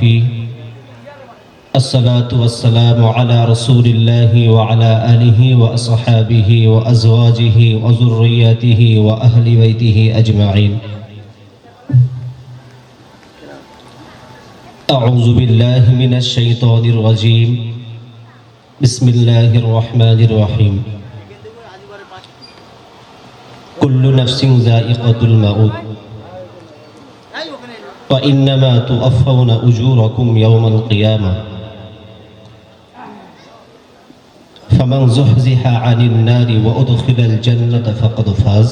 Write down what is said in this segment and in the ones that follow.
فيه الصلاة والسلام على رسول الله وعلى آله وأصحابه وأزواجه وذرياته وأهل بيته أجمعين أعوذ بالله من الشيطان الرجيم بسم الله الرحمن الرحيم كل نفس ذائقة الموت وإنما توفون أجوركم يوم القيامة فمن زحزح عن النار وأدخل الجنة فقد فاز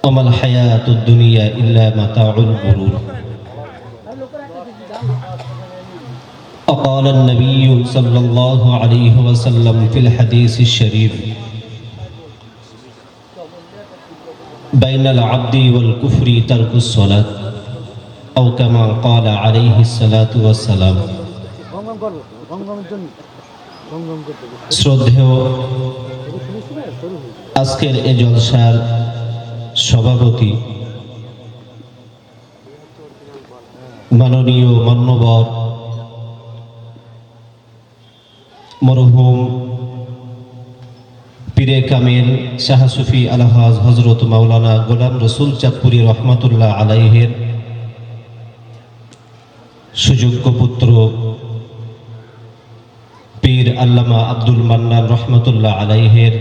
وما الحياة الدنيا إلا متاع الغرور وقال النبي صلى الله عليه وسلم في الحديث الشريف بين العبد والكفر ترك الصلاة أو كما قال عليه الصلاة والسلام শ্রদ্ধেয় আজকের এই জলসার সভাপতি মাননীয় মান্যবর মরহুম পীরে কামিল শাহ সুফি আলহাজ হযরত মাওলানা গোলাম রসুল চাঁদপুরী রহমাতুল্লাহ আলাইহের সুযোগ্য পুত্র পীর আল্লামা আব্দুল মান্নান রহমাতুল্লাহ আলাইহের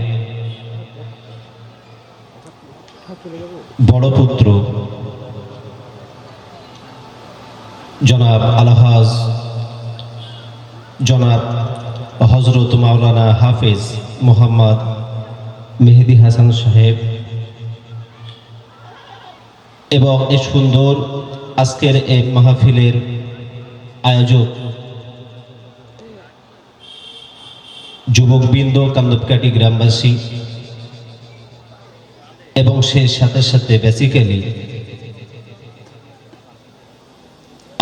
বড় পুত্র জনাব আলহাজ জনাব হযরত মাওলানা হাফেজ মোহাম্মদ মেহেদি হাসান সাহেব এবং এই সুন্দর আজকের এই মাহফিলের আয়োজক যুবকবৃন্দ, কান্দবকাটি গ্রামবাসী এবং সে সাথে সাথে বেসিক্যালি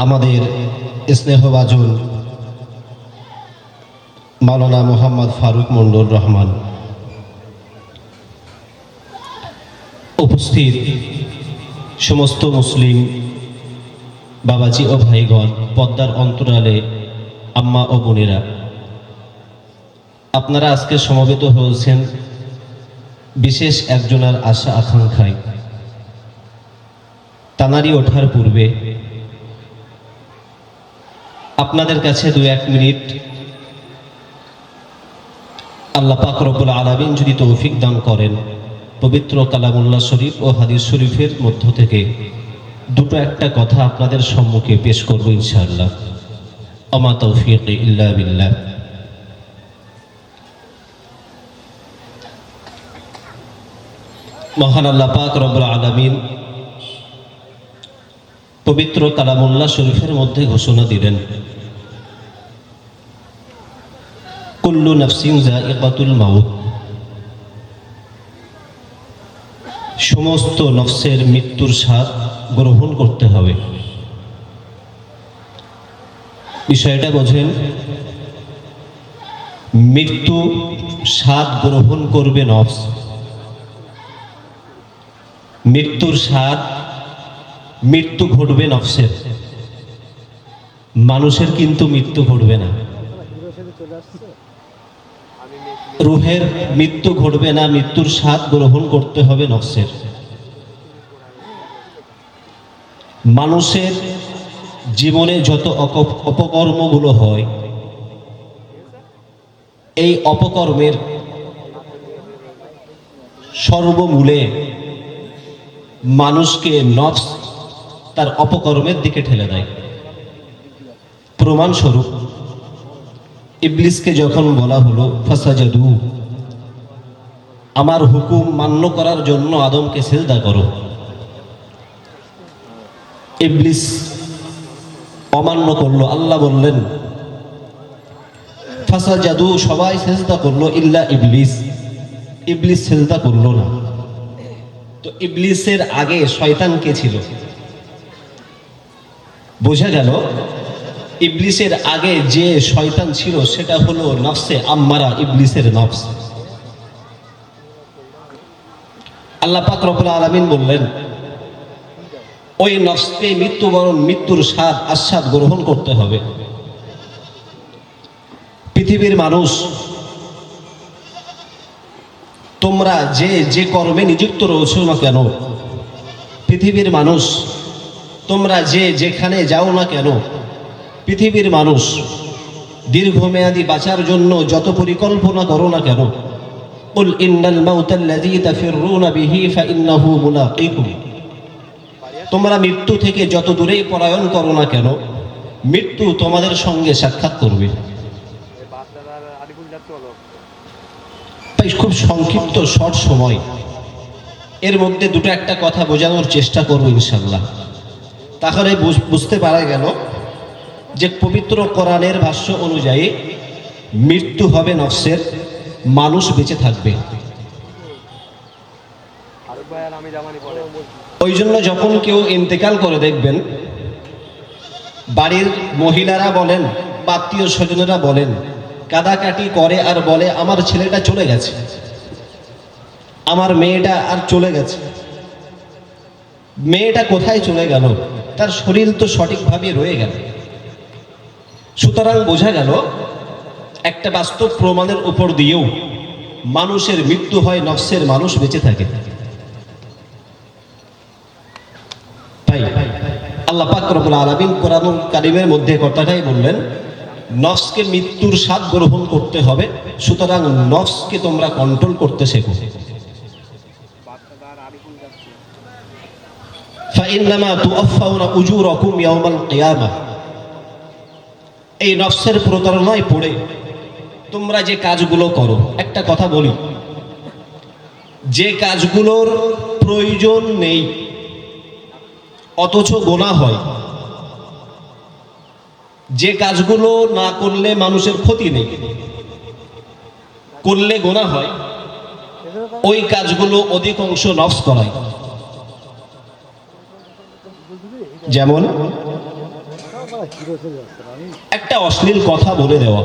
আমাদের স্নেহভাজন মাওলানা মোহাম্মদ ফারুক মন্ডল রহমান, উপস্থিত সমস্ত মুসলিম বাবাজি ও ভাইগণ, পদ্মার অন্তরালে আম্মা ও বোনেরা, আপনারা আজকে সমবেত হয়েছেন বিশেষ একজনের আশা আকাঙ্ক্ষায়। তানারি ওঠার পূর্বে আপনাদের কাছে 2-1 মিনিট আল্লাহ পাক রব্বুল আলামিন যদি তৌফিক দান করেন, পবিত্র কালামুল্লাহ শরীফ ও হাদিস শরীফের মধ্য থেকে 2-1টা কথা আপনাদের সম্মুখে পেশ করব ইনশাআল্লাহ। আমা তৌফিক ইল্লা বিল্লাহ। মহান আল্লাহ পাক রব্বুল আলামিন পবিত্র কালামুল্লাহ শরীফের মধ্যে ঘোষণা দিলেন, কুল্লু নাফসিন যায়িকাতুল মাউত, সমস্ত নফসের মৃত্যুর স্বাদ গ্রহণ করতে হবে। বিষয়টা বোঝেন, মৃত্যু স্বাদ গ্রহণ করবে নফস, মৃত্যুর স্বাদ, মৃত্যু ঘটবে নফসের, মানুষের কিন্তু মৃত্যু ঘটবে না। রূহের মৃত্যু ঘটবে না, মৃত্যুর স্বাদ গ্রহণ করতে হবে নফসের। মানুষের জীবনে যত অপকর্মগুলো হয়, এই অপকর্মের সর্বমূলে মানুষকে নফস তার অপকর্মের দিকে ঠেলে দেয়। প্রমাণস্বরূপ ইবলিসকে যখন বলা হলো ফাসাজাদু, আমার হুকুম মান্য করার জন্য আদমকে সিজদা করো, ইবলিস অমান্য করলো। আল্লাহ বললেন ফাসাজাদু, সবাই সিজদা করলো ইল্লা ইবলিস, ইবলিস সিজদা করলো না। তো ইবলিসের আগে শয়তান কে ছিল? বোঝা গেল ইবলিসের আগে যে শয়তান ছিল সেটা হলো নফসে আম্মারা, ইবলিসের নফস। আল্লাহ পাক রব্বুল আলামিন বললেন ওই নফসকে মৃত্যুর স্বাদ আস্বাদ গ্রহণ করতে হবে। পৃথিবীর মানুষ, তোমরা যে কর্মে নিযুক্ত রয়েছ না কেন, পৃথিবীর মানুষ তোমরা যেখানে যাও না কেন, পৃথিবীর মানুষ দীর্ঘমেয়াদী বাঁচার জন্য যত পরিকল্পনা করো না কেন, কুল ইন্নাল মাউতাল্লাযী তাফিররুনা বিহি ফাইন্নাহু মুলাকীকুম, তোমরা মৃত্যু থেকে যত দূরেই পলায়ন করো না কেন, মৃত্যু তোমাদের সঙ্গে সাক্ষাৎ করবে। তাই খুব সংক্ষিপ্ত শর্ট সময়, এর মধ্যে দুটো একটা কথা বোঝানোর চেষ্টা করব ইনশাআল্লাহ। তাহলে বুঝতে পারা গেল যে পবিত্র কোরআনের ভাষ্য অনুযায়ী মৃত্যু হবে নফসের, মানুষ বেঁচে থাকবে। ওই জন্য যখন কেউ ইন্তেকাল করে দেখবেন, বাড়ির মহিলারা বলেন বা আত্মীয় স্বজনেরা বলেন, কাদাকাটি করে আর বলে আমার ছেলেটা চলে গেছে, আমার মেয়েটা আর চলে গেছে। মেয়েটা কোথায় চলে গেল? তার শরীর তো সঠিকভাবে রয়ে গেল। সুতরাং বোঝা গেল একটা বাস্তব প্রমাণের উপর দিয়েও মানুষের মৃত্যু হয়, নফসের মানুষ বেঁচে থাকে। তাই আল্লাহ পাক রব্বুল আলামিন কোরআনুল কারীমের মধ্যে কথাটাই বললেন, নফসকে মৃত্যুর স্বাদ গ্রহণ করতে হবে। সুতরাং নফসকে তোমরা কন্ট্রোল করতে শেখো। ফাইন্নামা তুওয়াফাউনা উজুরাকুম ইয়াওমাল কিয়ামাহ, এই নফসের প্রতারণায় পড়ে তোমরা যে কাজগুলো করো, একটা কথা বলি, যে কাজগুলোর প্রয়োজন নেই অথচ গুনাহ হয়, যে কাজগুলো না করলে মানুষের ক্ষতি নেই, করলে গুনাহ হয়, ওই কাজগুলো অধিকাংশ নফস করায়। যেমন একটা অশ্লীল কথা বলে দেওয়া,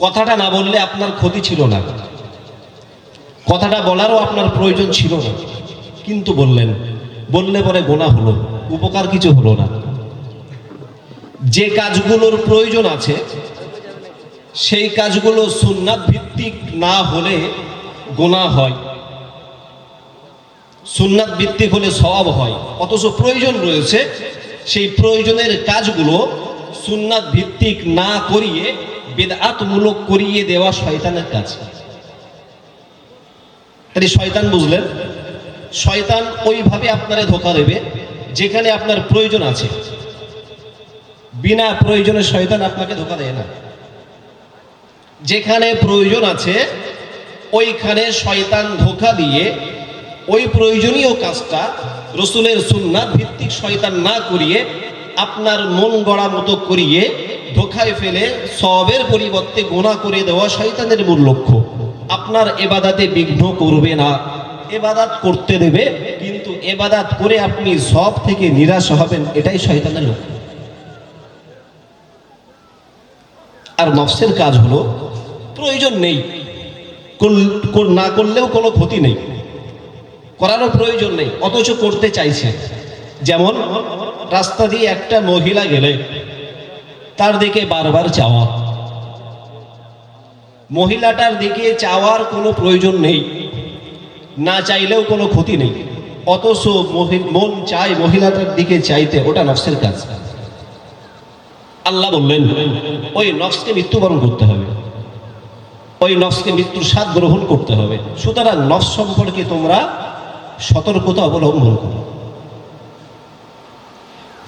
কথাটা না বললে আপনার ক্ষতি ছিল না, কথাটা বলারও আপনার প্রয়োজন ছিল না, কিন্তু বললে পরে গুনাহ হলো, উপকার কিছু হলো না। যে কাজগুলোর প্রয়োজন আছে সেই কাজগুলো সুন্নাত ভিত্তিক না হলে গুনাহ হয়, সুন্নাত ভিত্তিক হলে সওয়াব হয়। অথচ প্রয়োজন রয়েছে, সেই প্রয়োজনের কাজগুলো সুন্নাত ভিত্তিক না করিয়ে বিদআতমূলক করিয়ে দেওয়া শয়তানের কাজ। তাই শয়তান বুঝলেন, শয়তান ওইভাবে আপনারে ধোঁকা দেবে যেখানে আপনার প্রয়োজন আছে। বিনা প্রয়োজনে শয়তান আপনাকে ধোঁকা দেয় না। যেখানে প্রয়োজন আছে ওইখানে শয়তান ধোঁকা দিয়ে ওই প্রয়োজনীয় কাজটা রসুলের সুন্নাত ভিত্তিক শয়তান না করিয়ে আপনার মন গড়া মতো করিয়ে ধোঁকায় ফেলে সওয়াবের পরিবর্তে গুনাহ করে দেওয়া শয়তানের মূল লক্ষ্য। আপনার ইবাদতে বিঘ্ন করবে না, ইবাদত করতে দেবে, কিন্তু ইবাদত করে আপনি সব থেকে নিরাশ হবেন, এটাই শয়তানের লক্ষ্য। আর নফসের কাজ হলো প্রয়োজন নেই, না করলেও কোনো ক্ষতি নেই, করারও প্রয়োজন নেই, অথচ করতে চাইছে। যেমন রাস্তা দিয়ে একটা মহিলা গেলে তার দিকে বারবার চাওয়া, মহিলাটার দিকে চাওয়ার কোনো প্রয়োজন নেই, না চাইলেও কোনো ক্ষতি নেই, অথচ মন চায় মহিলাটার দিকে চাইতে, ওটা নফসের কাজ। আল্লাহ বললেন ওই নফসকে মৃত্যুবরণ করতে হবে, ওই নফসকে মৃত্যুর স্বাদ গ্রহণ করতে হবে। সুতরাং নফস সম্পর্কে তোমরা সতর্কতা অবলম্বন করো।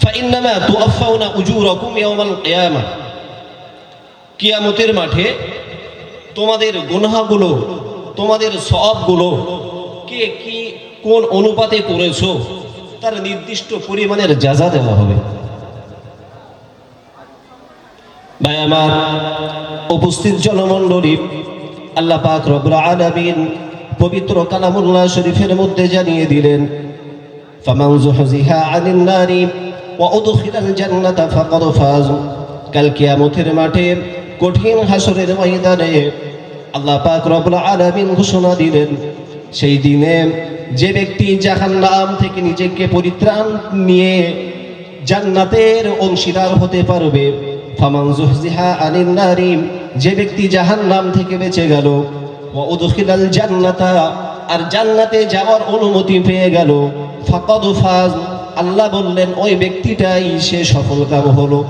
ফাইন্নামা তুওয়াফাউনা উজুরাকুম ইয়াওমাল কিয়ামাহ, কিয়ামতের মাঠে তোমাদের গুনাহগুলো, তোমাদের সওয়াবগুলো কে কি কোন অনুপাতে করেছো তার নির্দিষ্ট পরিমাণের জাযা দেওয়া হবে। ভাই আমার, উপস্থিত জনমণ্ডলী, আল্লাহ পাক রব্বুল আলামিন পবিত্র কালামুল্লাহ শরীফের মধ্যে জানিয়ে দিলেন, ফামান যুহজিহা আনিন নারি ওয়া উদখিলাল জান্নাতা ফাকাদ ফাজ। কাল কিয়ামতের মাঠে, কঠিন হাসরের ময়দানে আল্লাহ পাক রব্বুল আলামিন ঘোষণা দিলেন, সেই দিনে যে ব্যক্তি জাহান্নাম থেকে নিজেকে পরিত্রাণ নিয়ে জান্নাতের অংশীদার হতে পারবে, ফামান যুহজিহা আনিন নারি, যে ব্যক্তি জাহান্নাম থেকে বেঁচে গেল, ওয়া উদখিলাল জান্নাতা, আর জান্নাতে যাওয়ার অনুমতি পেয়ে গেল, ফাকাদ ফাজ, আল্লাহ বললেন ওই ব্যক্তিটাই সে সফলকাম হলো।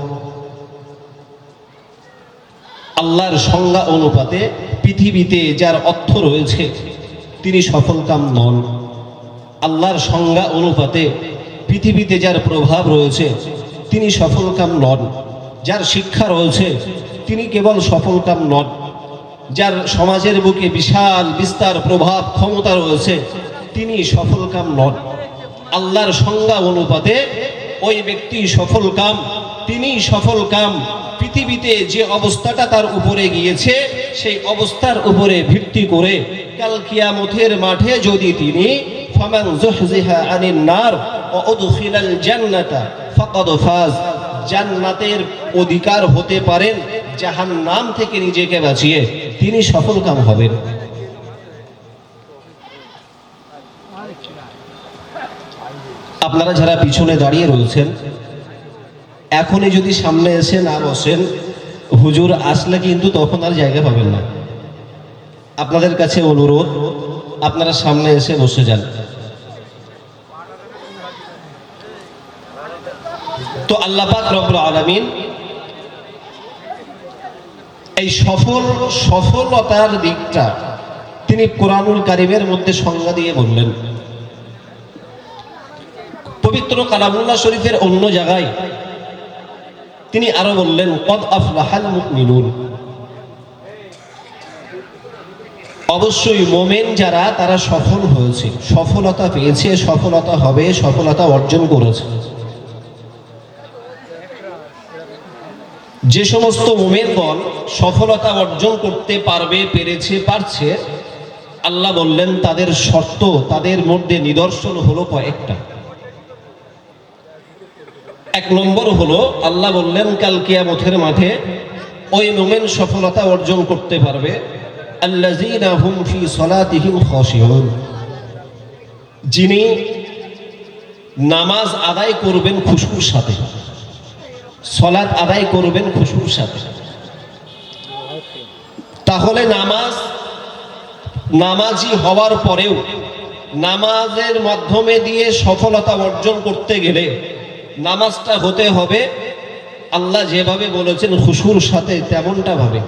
আল্লাহর সংজ্ঞা অনুপাতে পৃথিবীতে যার অর্থ রয়েছে তিনি সফলকাম নন। আল্লাহর সংজ্ঞা অনুপাতে পৃথিবীতে যার প্রভাব রয়েছে তিনি সফলকাম নন। যার শিক্ষা রয়েছে তিনি কেবল সফলকাম নন। যার সমাজের বুকে বিশাল বিস্তার প্রভাব ক্ষমতা রয়েছে তিনি সফলকাম নন। আল্লাহর সংজ্ঞা অনুপাতে ওই ব্যক্তি সফলকাম, তিনি সফলকাম। পৃথিবীতে যে অবস্থাটা তার উপরে গিয়েছে সেই অবস্থার উপরে ভিত্তি করে কাল কিয়ামতের মাঠে যদি তিনি ফামান যুহজিহা আনিন নার ওয়া উদখিলাল জান্নাতা ফাকাদ ফাজ, জান্নাতের অধিকার হতে পারেন, জাহান্নাম থেকে নিজেকে বাঁচিয়ে তিনি সফলকাম হবেন। আপনারা যারা পিছনে দাঁড়িয়ে রয়েছেন, এখনই যদি সামনে এসে না বসেন, হুজুর আসলে কিন্তু তখন আর জায়গা পাবেন না। আপনাদের কাছে অনুরোধ, আপনারা সামনে এসে বসে যান। তো আল্লাহ পাক রব্বুল আলামিন এই সফলতার দিকটা তিনি কোরআনুল কারীমের মধ্যে সংজ্ঞা দিয়ে বললেন। পবিত্র কালামুল্লাহ শরীফের অন্য জায়গায় তিনি আরো বললেন কদ আফলাহাল মুমিনুন, অবশ্যই মোমেন যারা তারা সফল হয়েছে, সফলতা পেয়েছে, সফলতা হবে, সফলতা অর্জন করেছে। যে সমস্ত মোমেনগণ সফলতা অর্জন করতে পারবে, পেরেছে, পারছে, আল্লাহ বললেন তাদের শর্ত, তাদের মধ্যে নিদর্শন হলো কয়েকটা। এক নম্বর হলো আল্লাহ বললেন কাল কিয়ামতের মাঠে ওই মোমেন সফলতা অর্জন করতে পারবে আল্লাযীনা হুম ফি সলাতিহিম খাশিউন, যিনি নামাজ আদায় করবেন খুশুর সাথে, সালাত আদায় করবেন খুশুর সাথে। তাহলে নামাজি হওয়ার পরেও নামাজের মাধ্যমে দিয়ে সফলতা অর্জন করতে গেলে নামাজটা হতে হবে আল্লাহ যেভাবে বলেছেন খুশুর সাথে, তেমনটা ভাবে।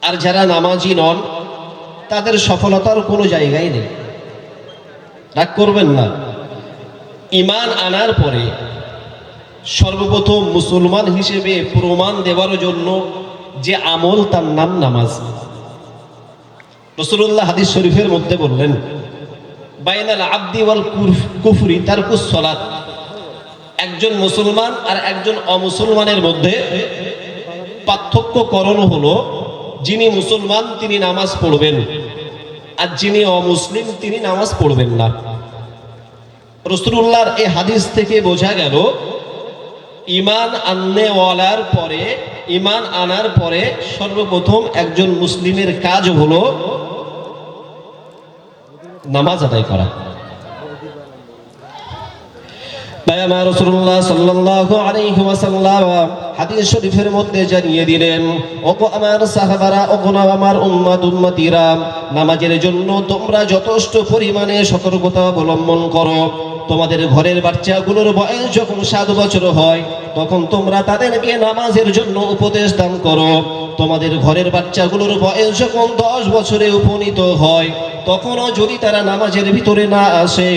আর যারা নামাজি নন তাদের সফলতার কোনো জায়গাই নেই। রাগ করবেন না। ঈমান আনার পরে সর্বপ্রথম মুসলমান হিসেবে প্রমাণ দেওয়ার জন্য যে আমল, তার নাম নামাজ। রাসূলুল্লাহ হাদিস শরীফের মধ্যে বললেন বাইনাল আবদি ওয়াল কুফরি তারকুস সালাত, একজন মুসলমান আর একজন অমুসলমানের মধ্যে পার্থক্যকরণ হলো যিনি মুসলমান তিনি নামাজ পড়বেন, আর যিনি অমুসলিম তিনি নামাজ পড়বেন না। রাসূলুল্লাহর এই হাদিস থেকে বোঝা গেল ঈমান আনার পরে সর্বপ্রথম একজন মুসলিমের কাজ হলো নামাজ আদায় করা। রাসূলুল্লাহ সাল্লাল্লাহু আলাইহি ওয়াসাল্লাম হাদিস শরীফের মধ্যে জানিয়ে দিলেন, ওগো আমার সাহাবারা, ওগো আমার উম্মতিরা, নামাজের জন্য তোমরা যথেষ্ট পরিমাণে সতর্কতা অবলম্বন করো। তোমাদের ঘরের বাচ্চাগুলোর বয়স যখন 7 বছর হয় তখন তোমরা তাদেরকে নামাজের জন্য উপদেশ দান করো। তোমাদের ঘরের বাচ্চাগুলোর বয়স যখন 10 বছরে উপনীত হয় তখনও যদি তারা নামাজের ভিতরে না আসে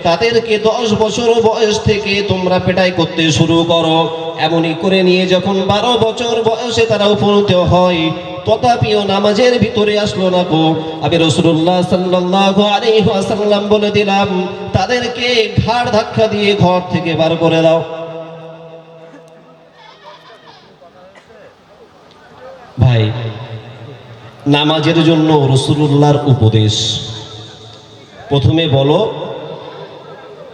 তাদেরকে 10 বছর বয়স থেকে তোমরা পেটাই করতে শুরু করো। এমনই করে নিয়ে যখন 12 বছর বয়সে তারা উপনীত হয় তথাপিও নামাজের ভিতরে আসলো না গো, আমি রাসূলুল্লাহ সাল্লাল্লাহু আলাইহি ওয়াসাল্লাম বলে দিলাম তাদেরকে ঘাড় ধাক্কা দিয়ে ঘর থেকে বার করে দাও। ভাই, নামাজের জন্য রাসূলুল্লাহর উপদেশ, প্রথমে বলো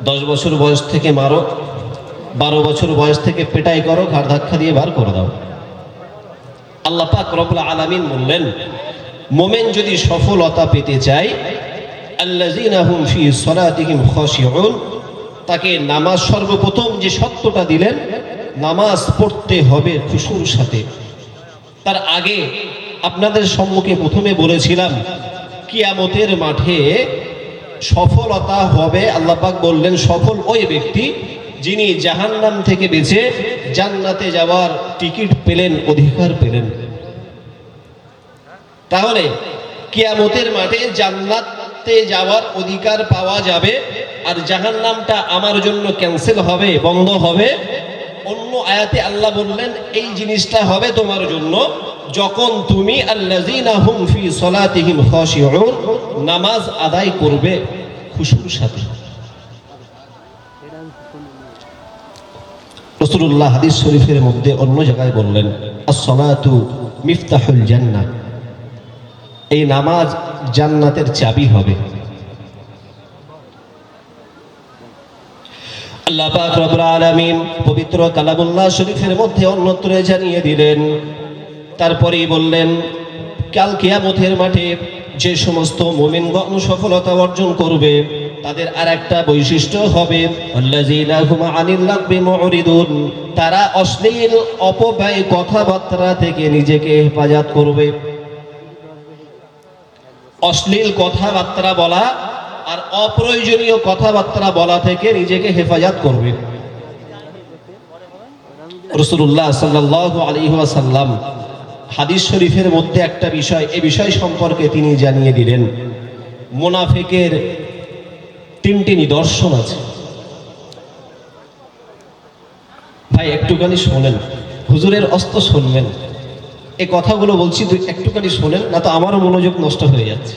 10 বছর বয়স থেকে মারো, 12 বছর বয়স থেকে পেটাই করো, ঘাড় ধাক্কা দিয়ে বার করে দাও। আল্লাহ পাক রব্বুল আলামিন বললেন মুমিন যদি সফলতা পেতে চায় আল্লাযীনা হুম ফী সালাতিহিম খাশিউন, তাকে নামাজ সর্বপ্রথম যে সত্যটা দিলেন, নামাজ পড়তে হবে খুশুর সাথে। তার আগে আপনাদের সম্মুখে প্রথমে বলেছিলাম কিয়ামতের মাঠে সফলতা হবে, আল্লাহ পাক বললেন সফল ওই ব্যক্তি যিনি জাহান্নাম থেকে বেঁচে জান্নাতে যাওয়ার টিকিট পেলেন, অধিকার পেলেন। তাহলে কিয়ামতের মাঠে জান্নাতে যাওয়ার অধিকার পাওয়া যাবে, আর জাহান্নামটা আমার জন্য ক্যান্সেল হবে, বন্ধ হবে। অন্য আয়াতে আল্লাহ বললেন এই জিনিসটা হবে তোমার জন্য যখন তুমি আল্লাযীনা হুম ফী সালাতিহিম খাশিউন, নামাজ আদায় করবে খুশুর সাথে। রাসূলুল্লাহ হাদিস শরীফের মধ্যে অন্য জায়গায় বললেন আস-সালাতু মিফতাহুল জান্নাহ, এই নামাজ জান্নাতের চাবি হবে। আল্লাহ পাক রব্বুল আলামিন পবিত্র কালামুল্লাহ শরীফের মধ্যে অন্যত্র জানিয়ে দিলেন, তারপরেই বললেন কাল কিয়ামতের মাঠে যে সমস্ত মুমিনগণ সফলতা অর্জন করবে তাদের আর একটা বৈশিষ্ট্য হবে আল্লাযীনা হুম আনিল লাগবি মুরিদুন, তারা অশ্লীল অপব্যয় কথাবার্তা থেকে নিজেকে হেফাজত করবে। অশ্লীল কথাবার্তা বলা আর অপ্রয়োজনীয় কথাবার্তা বলা থেকে নিজেকে হেফাজত করবে। রাসূলুল্লাহ সাল্লাল্লাহু আলাইহি ওয়াসাল্লাম হাদিস শরীফের মধ্যে একটা বিষয়, এই বিষয় সম্পর্কে তিনি জানিয়ে দিলেন মুনাফিকের তিনটি নিদর্শন আছে। ভাই একটুখানি শোনেন, হুজুরের অস্ত শুনবেন, এই কথাগুলো বলছি একটুখানি শোনেন, না তো আমারও মনোযোগ নষ্ট হয়ে যাচ্ছে।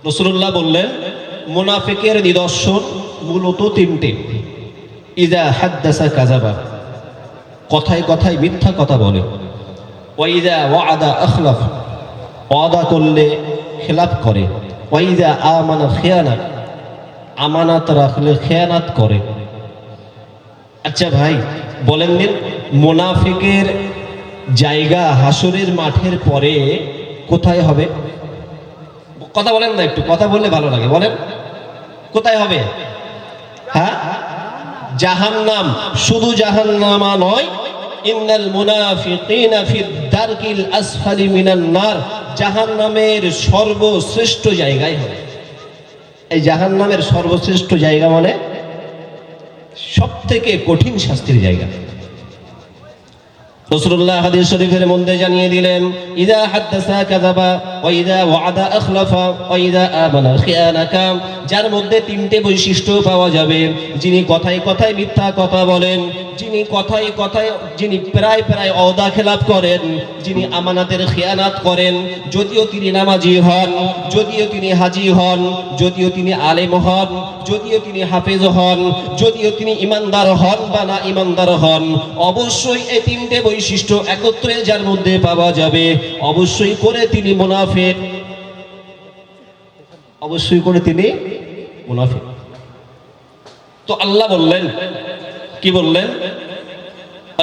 রাসূলুল্লাহ বললেন মুনাফিকের নিদর্শন মূলত তিনটে। ইযা হাদ্দাসা কাযাবা, কথায় কথায় মিথ্যা কথা বলে। ওয়া ইযা ওয়া'আদা আখলাফ, ওয়াদা করলে খেলাফ করে। ওয়া ইযা আমানা খিয়ানা, আমানত রাখলে খেয়ানাত করে। আচ্ছা ভাই বলেন দিন, মুনাফিকের জায়গা হাসরের মাঠের পরে কোথায় হবে? কথা বলেন না, একটু কথা বললে ভালো লাগে, বলেন কোথায় হবে? হ্যাঁ, জাহান্নাম। শুধু জাহান্নামা নয়, ইন্নাল মুনাফিকিনা ফিদ দারকিল আসফালি মিনান নার, জাহান্নামের সর্বশ্রেষ্ঠ জায়গায় হবে। এই জাহান্নামের সর্বশ্রেষ্ঠ জায়গা মানে সবথেকে কঠিন শাস্তির জায়গা। রাসূলুল্লাহ হাদিস শরীফের মধ্যে জানিয়ে দিলেন ইযা হাদ্দাসা কাযাবা ওয়া ইযা ওয়া'আদা আখলাফা ওয়া ইযা আমানা খিয়ানাকা, যার মধ্যে তিনটে বৈশিষ্ট্য পাওয়া যাবে। যিনি কথায় কথায় মিথ্যা কথা বলেন, যিনি কথায় কথায় যিনি প্রায় প্রায় ওয়াদা খেলাপ করেন, যিনি আমানাতের খিয়ানাত করেন, যদিও তিনি নামাজি হন, যদিও তিনি হাজি হন, যদিও তিনি আলেম হন, যদিও তিনি হাফেজ হন, যদিও তিনি ইমানদার হন বা না ইমানদার হন, অবশ্যই এই তিনটে বৈশিষ্ট্য একত্রে যার মধ্যে পাওয়া যাবে, অবশ্যই করে তিনি মুনাফিক, অবশ্যই করে তিনি মুনাফিক। তো আল্লাহ বললেন, কি বললেন?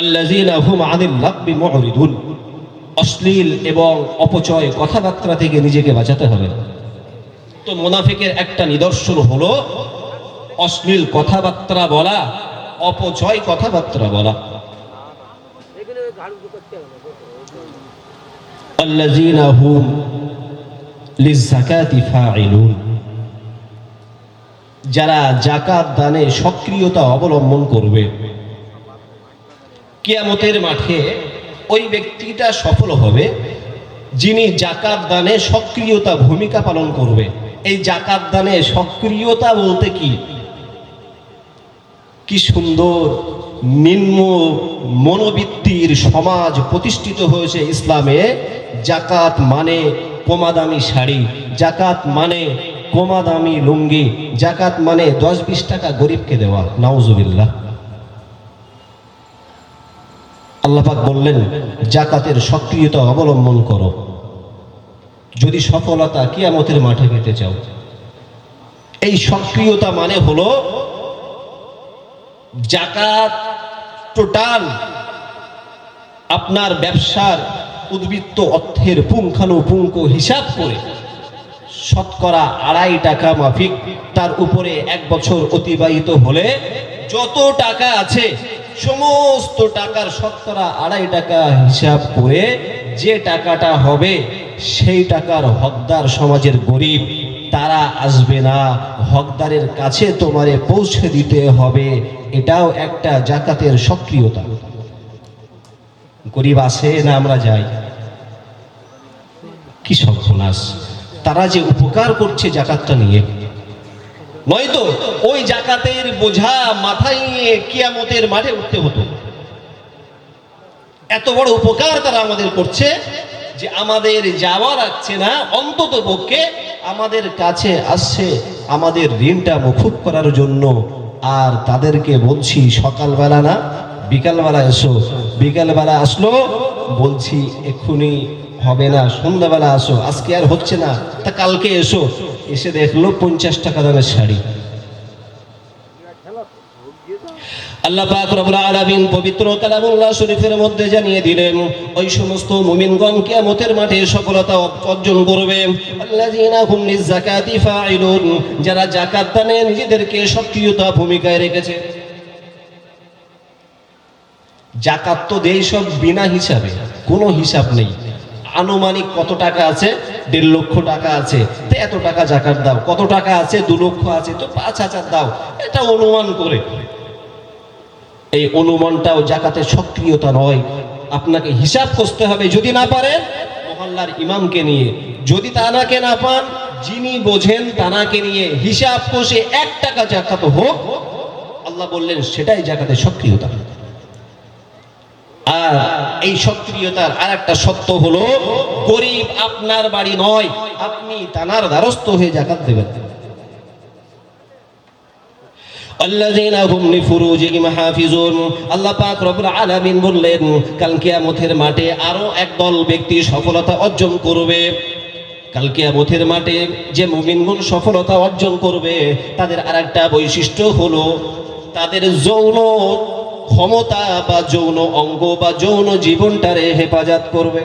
আল্লাযীনা হুম আনিল লাগবি মুরিদুন, অশ্লীল এবং অপচয় কথাবার্তা থেকে নিজেকে বাঁচাতে হবে। তো মুনাফিকের একটা নিদর্শন হলো অশ্লীল কথাবার্তা বলা, অপচয় কথাবার্তা বলা। আল্লাযীনা হুম লিয-যাকাতি ফাঈলুন, যারা যাকাত দানে সক্রিয়তা অবলম্বন করবে। কিয়ামতের মাঠে ওই ব্যক্তিটা সফল হবে যিনি যাকাত দানে সক্রিয়তা ভূমিকা পালন করবে। এই যাকাত দানে সক্রিয়তা বলতে কি সুন্দর নিম্ন মনোবৃত্তির সমাজ প্রতিষ্ঠিত হয়েছে ইসলামে। যাকাত মানে কমাদামি শাড়ি, যাকাত মানে কমাদামি লুঙ্গি, যাকাত মানে 10-20 টাকা গরিবকে দেওয়া। নাউজুবিল্লাহ। আল্লাহ পাক বললেন যাকাতের সক্রিয়তা অবলম্বন করো যদি সফলতা কিয়ামতের মাঠে পেতে চাও। এই সক্রিয়তা মানে হলো যাকাত টোটাল আপনার ব্যবসার উদ্বৃত্ত অর্থের পুঙ্খানুপুঙ্খ হিসাব করে শতকরা 2.5 টাকা মাফিক, তার উপরে 1 বছর অতিবাহিত হলে যত টাকা আছে সমস্ত টাকার শতকরা 2.5 টাকা হিসাব করে যে টাকাটা হবে সেই টাকার হকদার সমাজের গরিব তারা আসবে না, হকদারের কাছে তোমারে পৌঁছে দিতে হবে। এটাও একটা জাকাতের সক্রিয়তা। গরিব আসে না, আমরা যাই, কি সর্বনাশ! তারা যে উপকার করছে জাকাতটা নিয়ে, নয়তো ওই জাকাতের বোঝা মাথায় নিয়ে কিয়ামতের মাঠে উঠতে হতো। এত বড় উপকার তারা আমাদের করছে যে আমাদের যাওয়া লাগছে না, অন্তত পক্ষে আমাদের কাছে আসছে আমাদের ঋণটা মকুব করার জন্য। আর তাদেরকে বলছি সকালবেলা না বিকালবেলা এসো, বিকালবেলা আসলো বলছি এক্ষুনি হবে না, সন্ধ্যাবেলা আসো, আজকে আর হচ্ছে না, তা কালকে এসো। এসে দেখলো 50 টাকা দামের শাড়ি। আল্লাহ পাক রব্বুল আলামিন পবিত্র কালামুল্লাহ শরীফের মধ্যে জানিয়ে দিলেন ওই সমস্ত মুমিনগণ কিয়ামতের মাঠে সফলতা অর্জন করবে। আল্লাযীনা হুম লিযাকাতি ফাঈলুন, যারা যাকাত দানে নিজেদেরকে সক্রিয়তা ভূমিকায় রেখেছে। যাকাত তো দেই সব বিনা হিসাবে, কোনো হিসাব নেই। আনুমানিক কত টাকা আছে, 1.5 লক্ষ টাকা আছে, তো এত টাকা যাকাত দাও। কত টাকা আছে, 2 লক্ষ আছে, তো 5,000 দাও। এটা অনুমান করে, এই অনুমানটাও জাকাতের সক্রিয়তা নয়। আপনাকে হিসাব করতে হবে। যদি না পারেন মহল্লার ইমামকে নিয়ে, যদি তানাকে না পান যিনি বোঝেন তানাকে নিয়ে হিসাব কষে 1 টাকা জাকাত হোক, আল্লাহ বললেন সেটাই জাকাতের সক্রিয়তা। আর এই সক্রিয়তার আরেকটা সত্য হলো, গরিব আপনার বাড়ি নয়, আপনি তানার দ্বারস্থ হয়ে জাকাত দেবেন। আল্লাযীনা হুম লিফুরুজিহিম হাফিজুন, আল্লাহ পাক রব্বুল আলামিন বললেন কাল কিয়ামতের মাঠে আরো একদল ব্যক্তি সফলতা অর্জন করবে। কাল কিয়ামতের মাঠে যে মুমিনগণ সফলতা অর্জন করবে তাদের আরেকটা বৈশিষ্ট্য হলো তাদের যৌন ক্ষমতা বা যৌন অঙ্গ বা যৌন জীবনটারে হেফাজত করবে।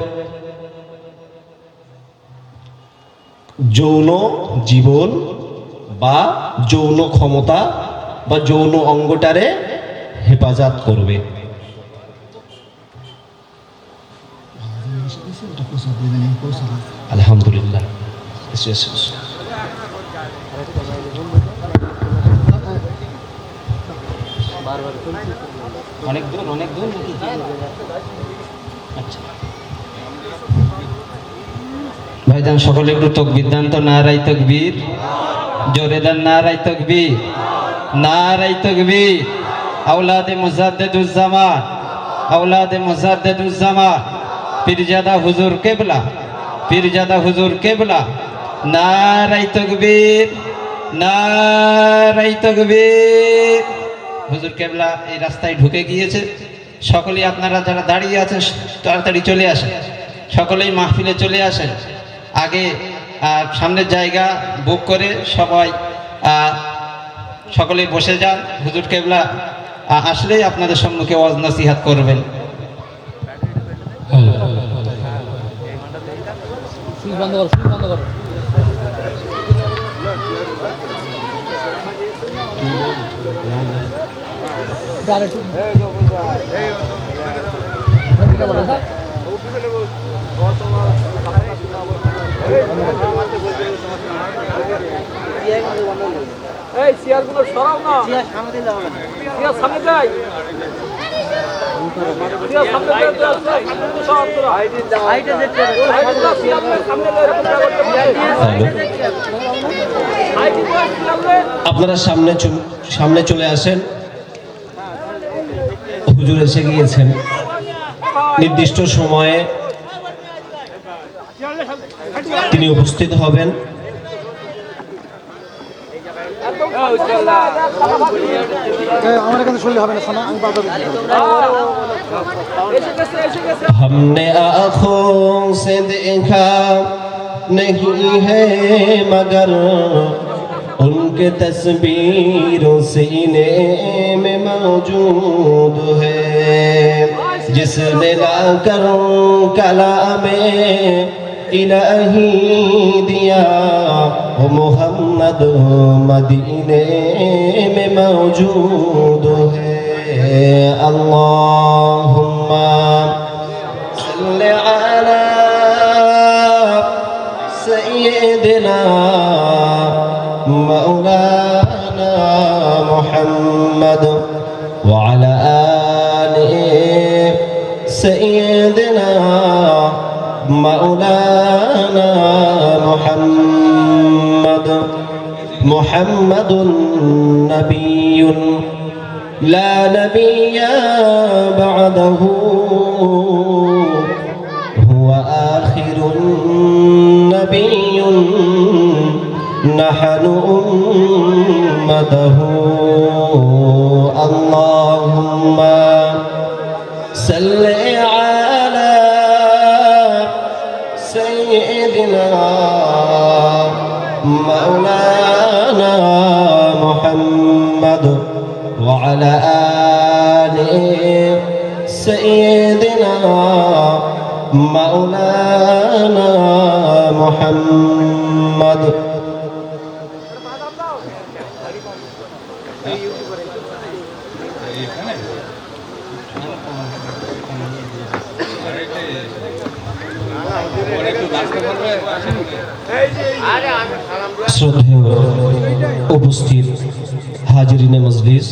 যৌন জীবন বা যৌন ক্ষমতা বা যৌন অঙ্গটারে হেফাজত করবে। আলহামদুলিল্লাহ। অনেক দূর নাকি? আচ্ছা ভাইজান, সকলে একটু তাকবীর দেন তো। নারায়ে তাকবীর, জোরে দেন নারায়ে তাকবীর, নারায়ে তাকবীর। আওলাদে মুজাদ্দিদুজ্জামান, আওলাদে মুজাদ্দিদুজ্জামান, পীরজাদা হুজুর কিবলা, পীরজাদা হুজুর কিবলা। নারায়ে তাকবীর, নারায়ে তাকবীর। হুজুর কিবলা এই রাস্তায় ঢুকে গিয়েছে। সকলেই আপনারা যারা দাঁড়িয়ে আছেন তাড়াতাড়ি চলে আসেন, সকলেই মাহফিলে চলে আসেন। আগে সামনের জায়গা বুক করে সবাই সকলেই বসে যান। হুজুর কিবলা আসলেই আপনাদের সম্মুখে ওয়াজ নসিহত করবেন। এই চেয়ারগুলো সরাও না, চেয়ার সামনে দিলে হবে না, চেয়ার সামনে যাই, চেয়ার সামনে যাই, সামনে সরাও তোরা, হাইটে যে চেয়ার, চেয়ার সামনে যাই, হাইটে চেয়ার। আপনারা সামনে চলে আসেন। হুজুর এসে গিয়েছেন। নির্দিষ্ট সময়ে তিনি উপস্থিত হবেন। আমার এখানে শুনলে হবে না, শোনা আমি বাজার हमने आँखों से देखा नहीं है मगर उनके तस्वीरों सीने में मौजूद है, जिसने लाकर कलामे इलाही दिया वो मोहम्मद मदीने में मौजूद है अल्लाहुम्मा सल्ली अला सय्यिदिना मौलाना मुहम्मद व अला आलि सय्यिदिना मौलाना मुहम्मद محمد نبي لا نبي بعده هو آخر نبي نحن أمته اللهم صل على سيدنا مولانا محمد وعلى آله سيدنا مولانا محمد শ্রদ্ধেয় উপস্থিত হাজিরিনে মজলিস,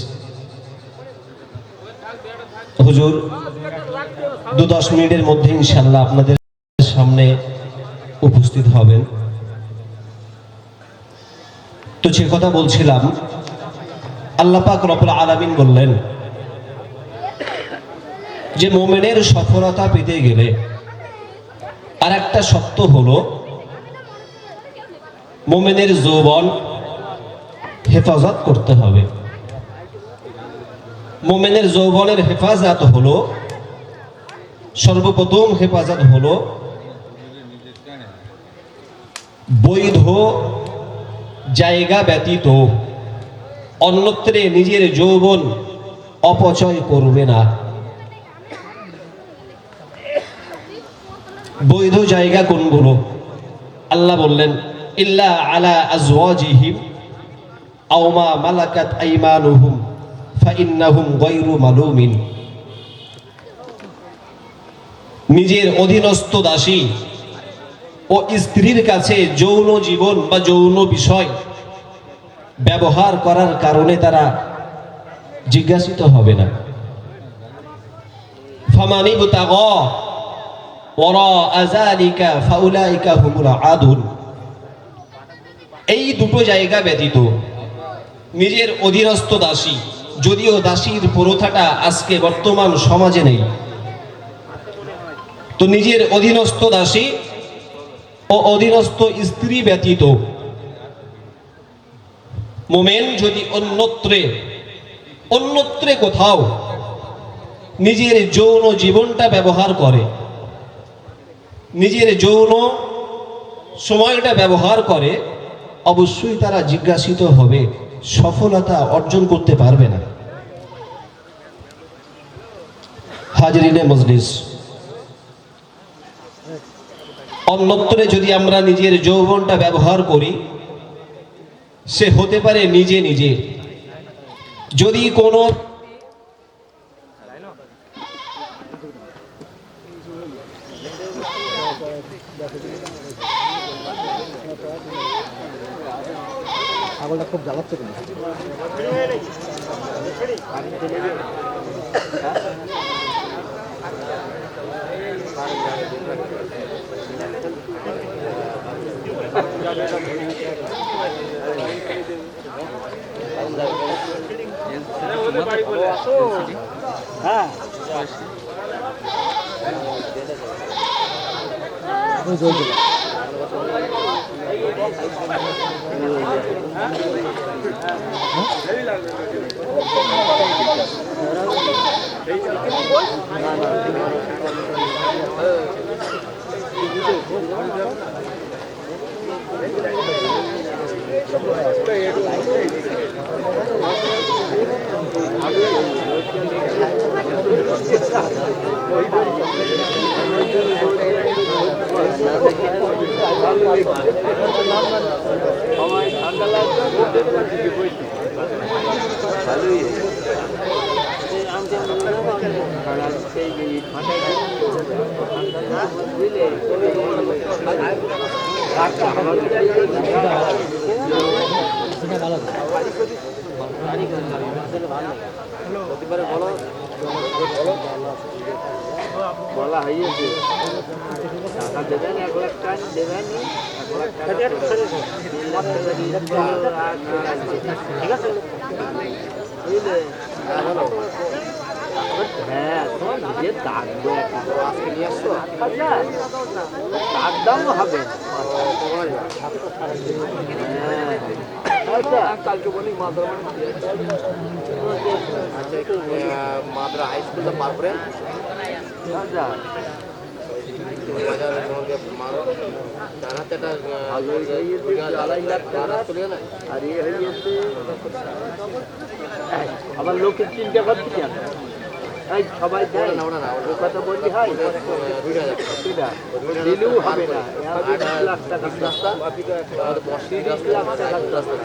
হুজুর 2-10 মিনিটের মধ্যে ইনশাআল্লাহ আপনাদের সামনে উপস্থিত হবেন। তো যে কথা বলছিলাম, আল্লাহ পাক রব্বুল আলামিন বললেন যে মুমিনের সফলতা পেতে গেলে আর একটা শর্ত হলো মুমিনের যৌবন হেফাজত করতে হবে। মুমিনের যৌবনের হেফাজত হলো, সর্বপ্রথম হেফাজত হলো বৈধ জায়গা ব্যতীত অন্যত্রে নিজের যৌবন অপচয় করবে না। বৈধ জায়গা কোনগুলো? আল্লাহ বললেন ইল্লা আলা আজওয়াজিহিম আও মা মালাকাত আইমানুহুম ফাইন্নাহুম গায়রু মালুমিন। নিজের অধীনস্থ দাসী ও স্ত্রীর কাছে যৌন জীবন বা যৌন বিষয় ব্যবহার করার কারণে তারা জিজ্ঞাসিত হবে না। ফামানি বুতাগা ওয়ারা আযালিকা ফাউলাইকা হুমুল আদুন। এই দুটো জায়গা ব্যতীত নিজের অধীনস্থ দাসী, যদিও দাসীর প্রথাটা আজকে বর্তমান সমাজে নেই, তো নিজের অধীনস্থ দাসী ও অধীনস্থ স্ত্রী ব্যতীত মুমিন যদি অন্যত্রে কোথাও নিজের যৌন জীবনটা ব্যবহার করে, নিজের যৌন সময়টা ব্যবহার করে, অবশ্যই তারা জিজ্ঞাসিত হবে, সফলতা অর্জন করতে পারবে না। হাজরিনে মজলিস, অন্যত্রে যদি আমরা নিজের যৌবনটা ব্যবহার করি, সে হতে পারে নিজে নিজে। যদি কোনো আগলটা খুব জ্বালাচ্ছে কেন? হ্যাঁ Thank you. সবাই ঠান্ডা লাগবে ভালোই বলা হয়েছে টাকা দেবেন 1 লাখ টাকা দেবেন 1 লাখ টাকা ঠিক আছে বুঝলে হ্যাঁ তোমার নিজের ডাকবে আজকে নিয়ে আসছো তার দামও হবে কালকে বলি মাদ্রা হাই স্কুলটা পার করে আবার লোকের চিন্তা করছি কেন সবাই দেয় না ওরা না কথা বললি হয় দিলেও হবে না 20 লাখ টাকা রাস্তা 30 লাখ টাকার রাস্তা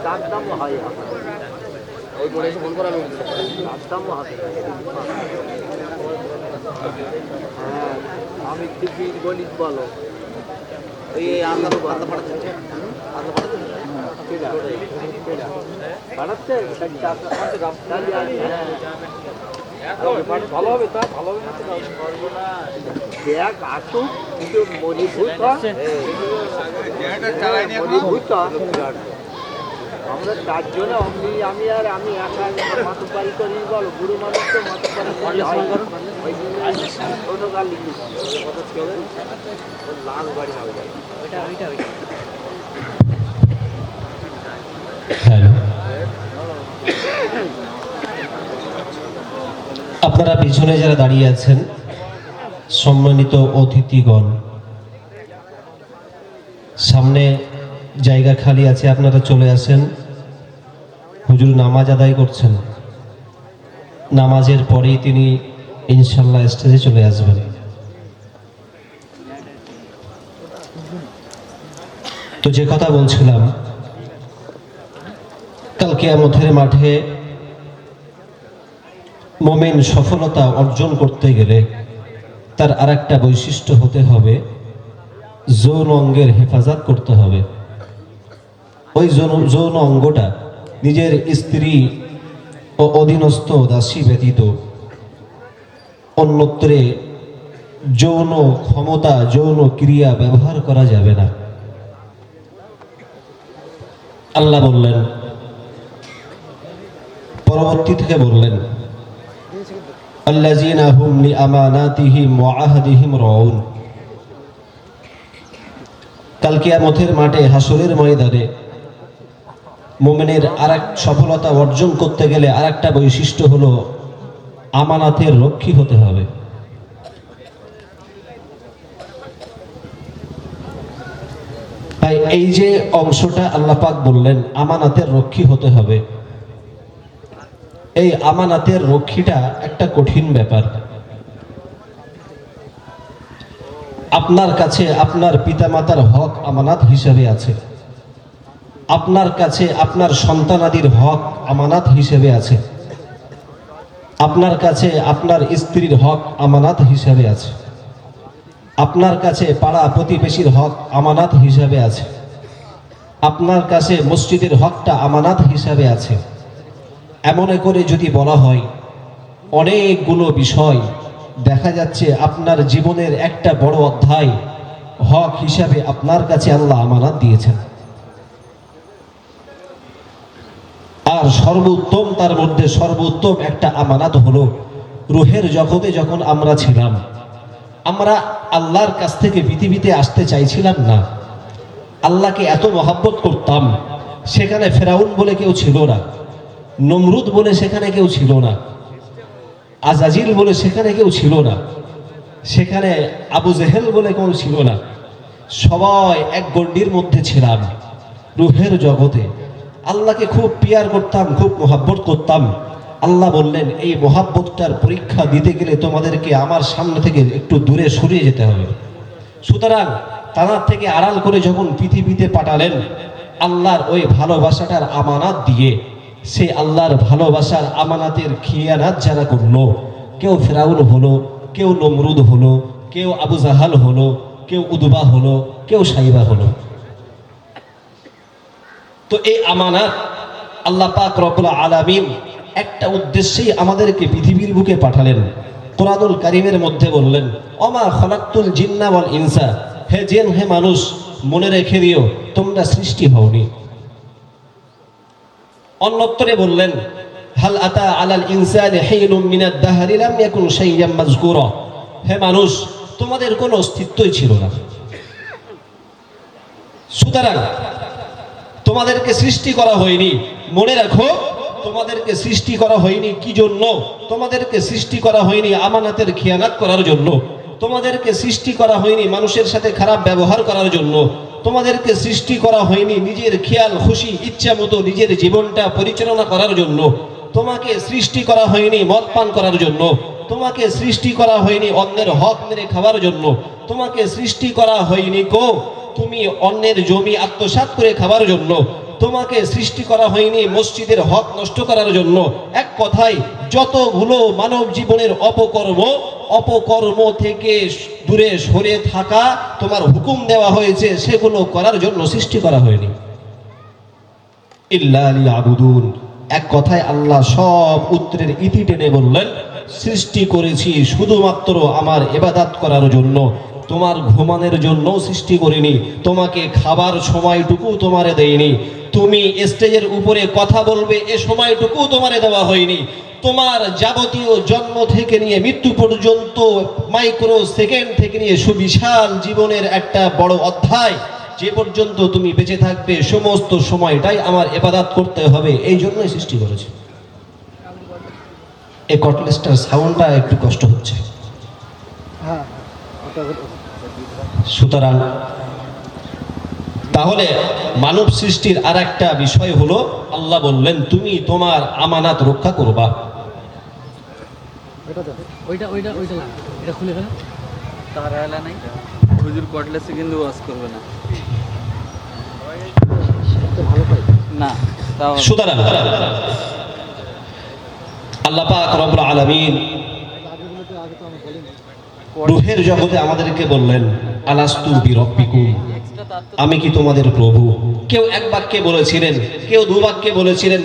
তার দামও হয় ওই বলে এসে ফোন করে আমি তার দামও হবে হ্যাঁ আমি কি গণিত বলো এই আন্দা তো আন্দা পাঠাচ্ছে আন্দা পাঠাচ্ছে ভালো হবে তা ভালো হবে না দেখ আসুক কিন্তু মজবুত আমরা 4 জনে আমি আর আমি একা মাতব্বারি করি বলো বুড়ো মানুষ তো মাতব্বারি লাল বাড়ি হবে হ্যালো, আপনারা পিছনে যারা দাঁড়িয়ে আছেন, সম্মানিত অতিথিগণ, সামনে জায়গা খালি আছে, আপনারা চলে আসেন। হুজুর নামাজ আদায় করছেন, নামাজের পরেই তিনি ইনশাল্লাহ স্টেজে চলে আসবেন। তো যে কথা বলছিলাম, কাল কিয়ামতের মাঠে মুমিন সফলতা অর্জন করতে গেলে তার আরেকটা বৈশিষ্ট্য হতে হবে, যৌন অঙ্গের হেফাজত করতে হবে। ওই যৌন অঙ্গটা নিজের স্ত্রী ও অধীনস্থ দাসী ব্যতীত অন্যত্রে যৌন ক্ষমতা, যৌন ক্রিয়া ব্যবহার করা যাবে না। আল্লাহ বললেন, পরবর্তী থেকে বললেন, আল্লাযীনা হুম লিআমানাতিহিম ওয়া আহদিহিম রাউন। কাল কিয়ামতের মাঠে, হাসরের ময়দানে মুমিনের আরেক সফলতা অর্জন করতে গেলে আরেকটা বৈশিষ্ট্য হলো আমানাতের রক্ষী হতে হবে। তাই এই যে অংশটা আল্লাহ পাক বললেন আমানাতের রক্ষী হতে হবে, এই আমানাতের রক্ষীটা একটা কঠিন ব্যাপার। আপনার কাছে আপনার পিতামাতার হক আমানাত হিসেবে আছে, আপনার কাছে আপনার সন্তানাদির হক আমানাত হিসেবে আছে, আপনার কাছে আপনার স্ত্রীর হক আমানাত হিসেবে আছে, আপনার কাছে পাড়া প্রতিবেশীর হক আমানাত হিসাবে আছে, আপনার কাছে মসজিদের হকটা আমানাত হিসাবে আছে। এমন করে যদি বলা হয়, অনেকগুলো বিষয় দেখা যাচ্ছে আপনার জীবনের একটা বড় অধ্যায় হক হিসাবে আপনার কাছে আল্লাহ আমানাত দিয়েছেন। আর সর্বোত্তম, তার মধ্যে সর্বোত্তম একটা আমানাত হলো রূহের জগতে যখন আমরা ছিলাম, আমরা আল্লাহর কাছ থেকে পৃথিবীতে আসতে চাইছিলাম না, আল্লাহকে এত মহাব্বত করতাম। সেখানে ফেরাউন বলে কেউ ছিল না, নমরুদ বলে সেখানে কেউ ছিল না, আজাজিল বলে সেখানে কেউ ছিল না, সেখানে আবু জেহেল বলে কেউ ছিল না। সবাই এক গণ্ডির মধ্যে ছিলাম, রূহের জগতে আল্লাহকে খুব পিয়ার করতাম, খুব মহাব্বত করতাম। আল্লাহ বললেন এই মহাব্বতটার পরীক্ষা দিতে গেলে তোমাদেরকে আমার সামনে থেকে একটু দূরে সরিয়ে যেতে হবে। সুতরাং তার থেকে আড়াল করে যখন পৃথিবীতে পাঠালেন, আল্লাহর ওই ভালোবাসাটার আমানাত দিয়ে, সে আল্লাহর ভালোবাসার আমানাতের খিয়ানাত যারা করলো, কেউ ফেরাউন হলো, কেউ নমরুদ হলো, কেউ আবু জাহাল হলো, কেউ উদবা হলো, কেউ সাইবা হলো। তো এই আমানাত আল্লাহ পাক রব্বুল আলামিন একটা উদ্দেশ্যেই আমাদেরকে পৃথিবীর বুকে পাঠালেন। কোরআনুল কারীমের মধ্যে বললেন, ওমা খলাকতুল জিন্না ওয়াল ইনসা, হে জিন হে মানুষ, মনে রেখে দিও তোমরা সৃষ্টি হওনি। অন্যত্রে বললেন, হাল আতা আলাল ইনসানি হিনুম মিনাদ দাহরি লাম ইয়াকুন শাইয়্যাম মাযকুরা, হে মানুষ তোমাদের কোনো অস্তিত্বই ছিল না। সুতরাং তোমাদেরকে সৃষ্টি করা হয়নি। মনে রাখো, তোমাদেরকে সৃষ্টি করা হয়নি কি জন্য? তোমাদেরকে সৃষ্টি করা হয়নি আমানাতের খিয়ানাত করার জন্য। তোমাদেরকে সৃষ্টি করা হয়নি মানুষের সাথে খারাপ ব্যবহার করার জন্য। তোমাদেরকে সৃষ্টি করা হয়নি নিজের খেয়াল খুশি ইচ্ছা মতো নিজের জীবনটা পরিচালনা করার জন্য। তোমাকে সৃষ্টি করা হয়নি মদ পান করার জন্য। তোমাকে সৃষ্টি করা হয়নি অন্যের হক মেরে খাওয়ার জন্য। তোমাকে সৃষ্টি করা হয়নি তুমি অন্যের জমি আত্মসাৎ করে খাওয়ার জন্য। তোমাকে সৃষ্টি করা হয়নি মসজিদের হক নষ্ট করার জন্য। এক কথায় যতগুলো মানব জীবনের অপকর্ম থেকে দূরে সরে থাকা তোমার হুকুম দেওয়া হয়েছে, সেগুলো করার জন্য সৃষ্টি করা হয়নি। ইল্লা লিয়াবুদুন, এক কথায় আল্লাহ সব উত্তরের ইতি টেনে বললেন, সৃষ্টি করেছি শুধুমাত্র আমার ইবাদত করার জন্য। তোমার ঘুমানোর জন্য সৃষ্টি করিনি, তোমাকে খাবার সময়টুকু তোমারে দেইনি, তুমি স্টেজের উপরে কথা বলবে এ সময়টুকু তোমারে দেওয়া হয়নি। তোমার যাবতীয় জন্ম থেকে নিয়ে মৃত্যু পর্যন্ত মাইক্রো সেকেন্ড থেকে নিয়ে সুবিশাল জীবনের একটা বড় অধ্যায়, যে পর্যন্ত তুমি বেঁচে থাকবে সমস্ত সময়টাই আমার ইবাদত করতে হবে, এই জন্যই সৃষ্টি করেছে। এই কটলেসটার সাউন্ডটা একটু কষ্ট হচ্ছে। সুতরাং তাহলে মানব সৃষ্টির আর একটা বিষয় হলো, আল্লাহ বললেন তুমি তোমার আমানাত রক্ষা করবা। তার এলা নাই, হুজুর কটলেসে কিন্তু ওয়াজ করবে না। না তাও সুতরাং আল্লাহ পাক রব্বুল আলামিন রূহের জগতে আমাদেরকে বললেন, আলাস্তু বিরব্বিকুম, আমি কি তোমাদের প্রভু? কেউ এক বাক্যে বলেছিলেন, কেউ দু বাক্যে বলেছিলেন,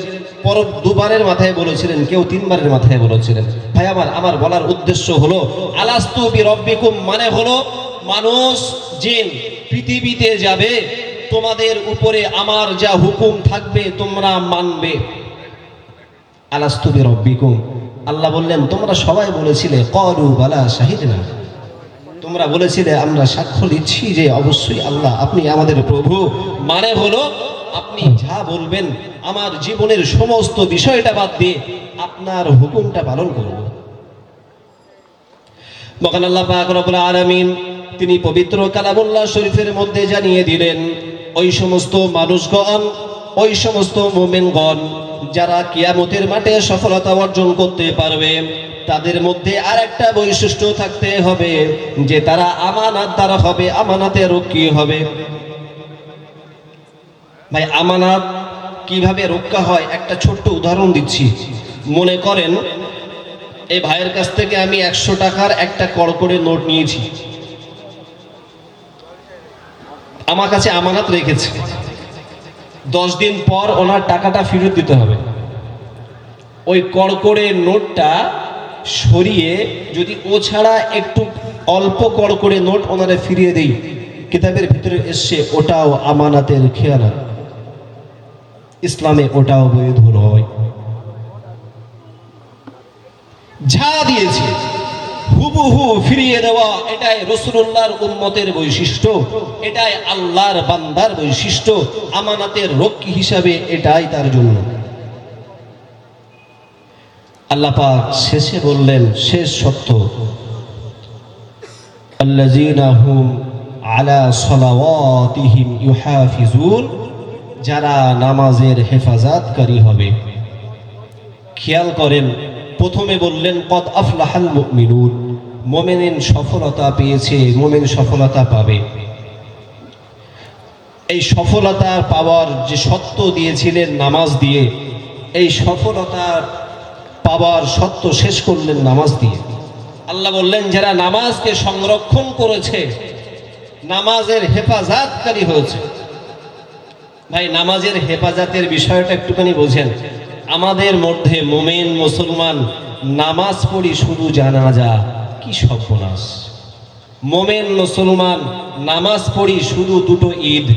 দুবারের মাথায় বলেছিলেন, কেউ তিনবারের মাথায় বলেছিলেন। ভাই আমার বলার উদ্দেশ্য হলো, আলাস্তু বিরব্বিকুম মানে হলো মানুষ জিন পৃথিবীতে যাবে, তোমাদের উপরে আমার যা হুকুম থাকবে তোমরা মানবে। আলাস্তু বিরব্বিকুম, আল্লাহ বললেন তোমরা সবাই বলেছিলে ক্বালু বালা শাহিদনা, তোমরা বলেছিলে আমরা সাক্ষ্য দিচ্ছি যে অবশ্যই আল্লাহ আপনি আমাদের প্রভু। মানে হলো আপনি যা বলবেন আমার জীবনের সমস্ত বিষয়টা বাদ দিয়ে আপনার হুকুমটা পালন করব। মহান আল্লাহ পাক রব্বুল আলামিন তিনি পবিত্র কালামুল্লাহ শরীফের মধ্যে জানিয়ে দিলেন, ওই সমস্ত মানুষগণ, ওই সমস্ত মুমিনগণ যারা কিয়ামতের মাঠে সফলতা অর্জন করতে পারবে, তাদের মধ্যে আর একটা বৈশিষ্ট্য থাকতে হবে যে তারা আমানতদার হবে, আমানতে রক্ষী হবে। ভাই আমানত কিভাবে রক্ষা হয় একটা ছোট্ট উদাহরণ দিচ্ছি। মনে করেন এই ভাইয়ের কাছ থেকে আমি 100 টাকার একটা কড়কড়ে নোট নিয়েছি, আমার কাছে আমানত রেখেছে। 10 দিন পর ওনার টাকাটা ফেরত দিতে হবে। ওই কড়কড়ে নোটটা সরিয়ে যদি ও ছাড়া একটু অল্প কড়কড়ে নোট ওনারে ফিরিয়ে দেই, কিতাবের ভিতরে এসছে ওটাও আমানতের খেয়ানত, ইসলামে ওটাও বৈধ নয়। যা দিয়েছে হুবহু ফিরিয়ে দেওয়া, এটাই রাসূলুল্লাহর উম্মতের বৈশিষ্ট্য, এটাই আল্লাহর বান্দার বৈশিষ্ট্য। আমানতের রক্ষী হিসাবে এটাই তার জন্য। আল্লাহ পাক শেষে বললেন, শেষ সত্য, আল্লাযীনা হুম আলা সালাওয়াতিহিম ইউহাফিজুন, যারা নামাজের হেফাজতকারী হবে। খেয়াল করেন, প্রথমে বললেন কদ আফলাহাল মুমিনুন, মুমিন সফলতা পেয়েছে, মুমিন সফলতা পাবে। এই সফলতা পাওয়ার যে সত্য দিয়েছিলেন নামাজ দিয়ে, এই সফলতা পাওয়ার সত্য শেষ করলেন নামাজ দিয়ে। আল্লাহ বললেন যারা নামাজকে সংরক্ষণ করেছে, নামাজের হেফাজতকারী হয়েছে। ভাই, নামাজের হেফাজতের বিষয়টা একটুখানি বোঝেন। আমাদের মধ্যে মুমিন মুসলমান নামাজ পড়ি শুধু জানাজা, কি সর্বনাশ। মুমিন মুসলমান নামাজ পড়ি শুধু দুটো ঈদ,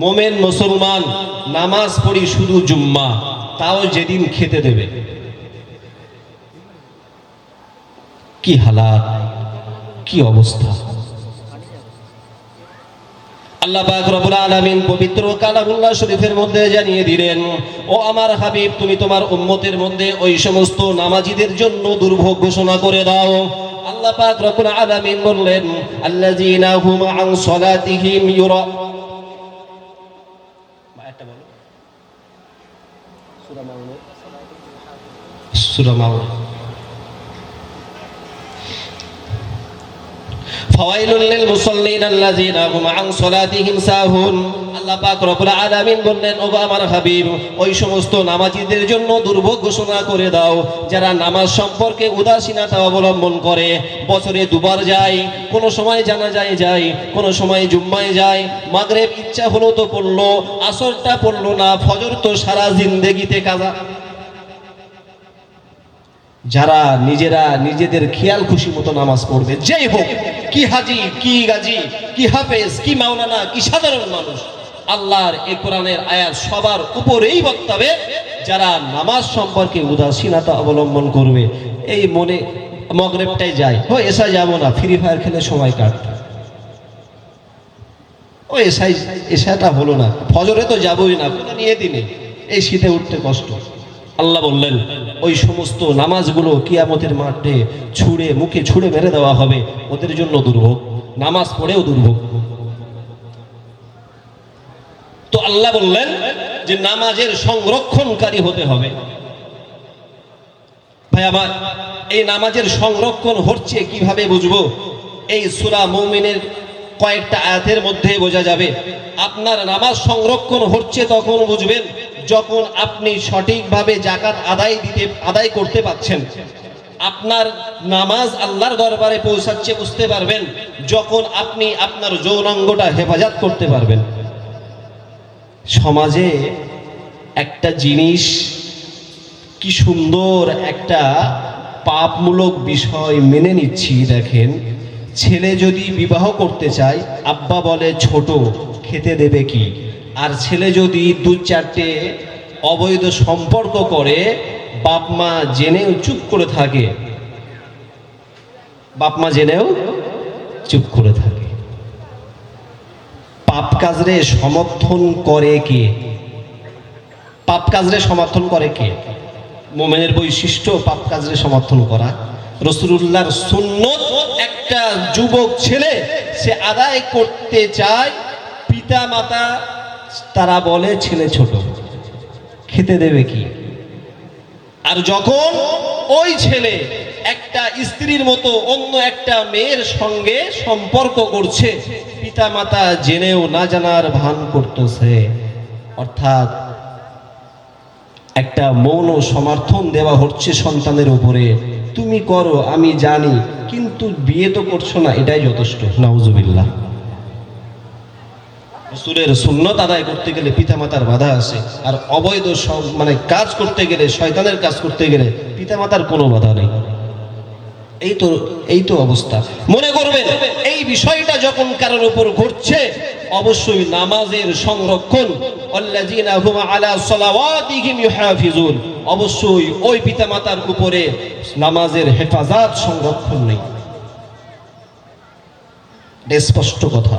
মুমিন মুসলমান নামাজ পড়ি শুধু জুম্মা, তাও যেদিন খেতে দেবে। কি হালাত, কি অবস্থা। আল্লাহ পাক রব্বুল আলামিন পবিত্র কালামুল্লাহ শরীফের মধ্যে জানিয়ে দিলেন, ও আমার হাবিব, তুমি তোমার উম্মতের মধ্যে ওই সমস্ত নামাজীদের জন্য দুর্ভোগ ঘোষণা করে দাও। আল্লাহ পাক রব্বুল আলামিন বললেন, আল্লাযীনা হুম আন সালাতিহিম ইউরা। একটা বলো সূরা মাউন, সূরা মাউন। ফাওয়াইলুল লিল মুসাল্লিন আল্লাযীনা হুম আন সালাতিহিম সাহুন। আল্লাহ পাক রব্বুল আলামিন বললেন, ও আমার হাবিব, ওই সমস্ত নামাজীদের জন্য দুর্ভোগ ঘোষণা করে দাও যারা নামাজ সম্পর্কে উদাসীনতা অবলম্বন করে। বছরে দুবার যায়, কোনো সময় জানাজায় যায়, কোনো সময় জুম্মায় যায়, মাগরিব ইচ্ছা হলো তো পড়লো, আসরটা পড়লো না, ফজর তো সারা জিন্দেগিতে কাজা। যারা নিজেরা নিজেদের খেয়াল খুশি মতো নামাজ পড়বে, যেই হোক, কি হাজি, কি গাজী, কি হাফেজ, কি মাওলানা, কি সাধারণ মানুষ, আল্লাহর এই কোরআনের আয়াত সবার উপরেই বক্তব্যে। যারা নামাজ সম্পর্কে উদাসীনতা অবলম্বন করবে, এই মনে মাগরিবটাই যায়, ও এসা যাবো না, ফ্রি ফায়ার খেলে সময় কাটবে, ও এসাটা হলো না, ফজরে তো যাবোই না, কোনো নিয়তি নেই, এই শীতে উঠতে কষ্ট। আল্লাহ বললেন ওই সমস্ত নামাজগুলো কিয়ামতের মাঠে ছুঁড়ে, মুখে ছুঁড়ে মেরে দেওয়া হবে, ওদের জন্য দুর্ভোগ, নামাজ পড়েও দুর্ভোগ। তো আল্লাহ বললেন যে নামাজের সংরক্ষণকারী হতে হবে। ভাই আমার, এই নামাজের সংরক্ষণ হচ্ছে কিভাবে বুঝবো? এই সূরা মুমিনের কয়েকটা আয়াতের মধ্যে বোঝা যাবে। আপনার নামাজ সংরক্ষণ হচ্ছে তখন বুঝবেন যখন আপনি সঠিকভাবে যাকাত আদায় করতে পারছেন। আপনার নামাজ আল্লাহর দরবারে পৌঁছাচ্ছে বুঝতে পারবেন যখন আপনি আপনার যৌনাঙ্গটা হেফাজত করতে পারবেন। সমাজে একটা জিনিস, কি সুন্দর একটা পাপমূলক বিষয় মেনে নিচ্ছি। দেখেন, ছেলে যদি বিবাহ করতে চায়, আব্বা বলে ছোট, খেতে দেবে কি? আর ছেলে যদি দু চারটে অবৈধ সম্পর্ক করে, বাপ মা জেনেও চুপ করে থাকে, বাপ মা জেনেও চুপ করে থাকে। পাপ কাজরে সমর্থন করে কে? পাপ কাজরে সমর্থন করে কে? মুমিনের বৈশিষ্ট্য পাপ কাজরে সমর্থন করা। রাসূলুল্লাহর সুন্নত, একটা যুবক ছেলে সে আদায় করতে চায়, পিতা মাতা তারা বলে ছেলে ছোট, খেতে দেবে কি? আর যখন ওই ছেলে একটা স্ত্রীর মতো অন্য একটা মেয়ের সঙ্গে সম্পর্ক করছে, পিতা মাতা জেনেও না জানার ভান করতেছে, অর্থাৎ একটা মৌন সমর্থন দেওয়া হচ্ছে সন্তানের উপরে। তুমি করো, আমি জানি, কিন্তু বিয়ে তো করছো না, এটাই যথেষ্ট। নাউজুবিল্লাহ। রাসূলের সুন্নত আদায় করতে গেলে পিতামাতার বাধা আছে, আর অবৈধ কাজ করতে গেলে, শয়তানের কাজ করতে গেলে পিতামাতার কোনো বাধা নেই। এই তো অবস্থা। মনে করবেন এই বিষয়টা যখন কারোর উপর ঘটছে, অবশ্যই নামাজের সংরক্ষণ, আল্লাযীনা হুম আলা সালাওয়াতিহিম ইউহাফিজুন, অবশ্যই ওই পিতামাতার উপরে নামাজের হেফাজত, সংরক্ষণ নেই। স্পষ্ট কথা।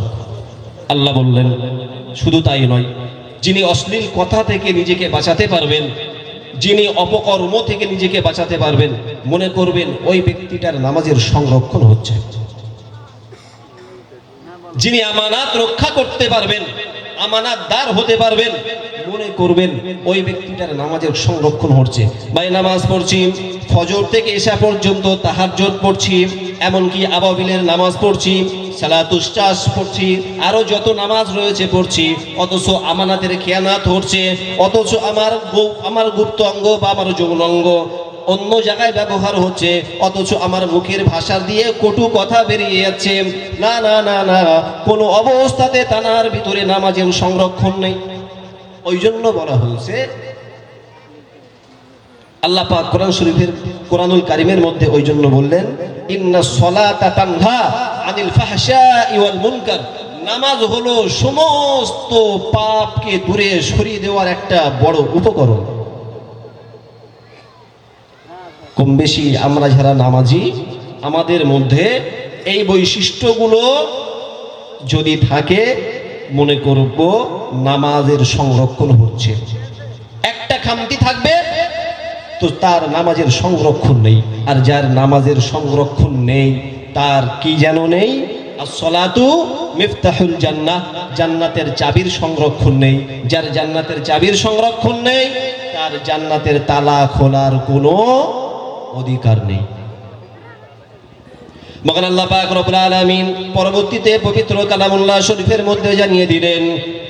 আল্লাহ বললেন শুধু তাই নয়, যিনি অশ্লীল কথা থেকে নিজেকে বাঁচাতে পারবেন, যিনি অপকর্ম থেকে নিজেকে বাঁচাতে পারবেন, মনে করবেন ওই ব্যক্তিটার নামাজের সংরক্ষণ হচ্ছে। যিনি আমানাত রক্ষা করতে পারবেন, আমানতদার হতে পারবেন, মনে করবেন ওই ব্যক্তিটার নামাজের সংরক্ষণ হচ্ছে। ভাই নামাজ পড়ছি, ফজর থেকে এশা পর্যন্ত তাহাজ্জুদ পড়ছি, এমনকি আবাবিলের নামাজ পড়ছি, সালাতুস চাষ পড়ছি, আরো যত নামাজ রয়েছে পড়ছি, অথচ আমানাতের খেয়ানাত হচ্ছে, অথচ আমার গুপ্ত অঙ্গ বা আমার যৌন অঙ্গ অন্য জায়গায় ব্যবহার হচ্ছে, অথচ আমার মুখের ভাষা দিয়ে কটু কথা বেরিয়ে যাচ্ছে। না না না না, কোনো অবস্থাতে তানার ভিতরে নামাজের সংরক্ষণ নেই। ওই জন্য বলা হয়েছে, আল্লাহ পাক কোরআন শরীফের কোরআনুল কারীমের মধ্যে ওই জন্য বললেন, ইন্নাস সালাতা তানহা আনিল ফাহশাই ওয়াল মুনকার। নামাজ হলো সমস্ত পাপকে দূরে সরিয়ে দেওয়ার একটা বড় উপকরণ। কম বেশি আমরা যারা নামাজি, আমাদের মধ্যে এই বৈশিষ্ট্যগুলো যদি থাকে, মনে করব নামাজের সংরক্ষণ হচ্ছে। একটা খামতি থাকবে তো তার নামাজের সংরক্ষণ নেই। আর যার নামাজের সংরক্ষণ নেই, তার কি যেন নেই, আসসালাতু মিফতাহুল জান্নাহ, জান্নাতের চাবির সংরক্ষণ নেই। যার জান্নাতের চাবির সংরক্ষণ নেই, তার জান্নাতের তালা খোলার কোনো অধিকার নেই। মহান আল্লাহ পাক রব্বুল আলামিন পরবর্তীতে পবিত্র কালামুল্লাহ শরীফের মধ্যে জানিয়ে দিলেন,